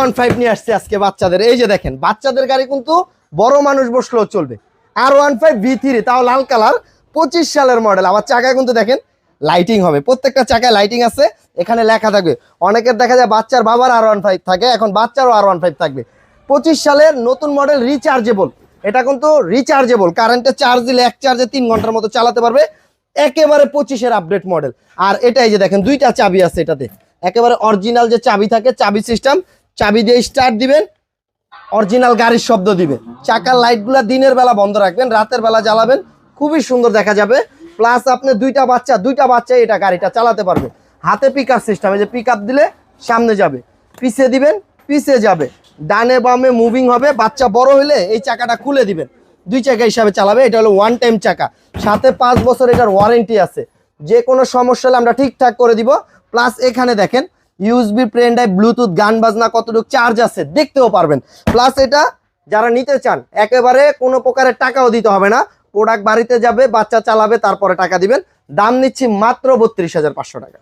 R15 নিয়ে আসছে আজকে বাচ্চাদের। এই যে দেখেন বাচ্চাদের গাড়ি কিন্তু বড় মানুষ বসলেও চলবে। R15 V3 তাও লাল কালার, 25 সালের মডেল। আবার চাকায় কিন্তু দেখেন লাইটিং হবে, প্রত্যেকটা চাকায় লাইটিং আছে, এখানে লেখা থাকবে। অনেকের দেখা যায় বাচ্চার বাবার R15 থাকে, এখন বাচ্চারও R15 থাকবে। 25 সালের নতুন মডেল, রিচার্জেবল। এটা কিন্তু রিচার্জেবল, কারেন্টে চার্জ দিলে এক চার্জে 3 ঘন্টার মতো চালাতে পারবে। একেবারে 25-এর আপডেট মডেল। আর এটাই যে দেখেন দুইটা চাবি আছে এটাতে, একেবারে অরিজিনাল যে চাবি থাকে, চাবি সিস্টেম। চাবি দিয়ে স্টার্ট দিবেন, অরিজিনাল গাড়ির শব্দ দিবে। চাকার লাইটগুলো দিনের বেলা বন্ধ রাখবেন, রাতের বেলা জ্বালাবেন, খুবই সুন্দর দেখা যাবে। প্লাস আপনি দুইটা বাচ্চা এটা গাড়িটা চালাতে পারবে। হাতে পিকআপ সিস্টেম, এই যে পিকআপ দিলে সামনে যাবে, পিছে দিবেন পিছে যাবে, ডানে বামে মুভিং হবে। বাচ্চা বড় হলে এই চাকাটা খুলে দিবেন, 2 চাকা হিসাবে চালাবে। এটা হলো 1 টাইম চাকা, সাথে 5 বছর এটার ওয়ারেন্টি আছে। যে কোনো সমস্যা হলে আমরা ঠিকঠাক করে দিব। প্লাস এখানে দেখেন ইউএসবি, পেন ড্রাইভ, ব্লুটুথ, গান বাজনা কতটুকু চার্জ আছে দেখতেও পারবেন। প্লাস এটা যারা নিতে চান একেবারে কোনো প্রকারের টাকাও দিতে হবে না, প্রোডাক্ট বাড়িতে যাবে, বাচ্চা চালাবে, তারপরে টাকা দিবেন। দাম নিচ্ছি মাত্র 32,500 টাকা।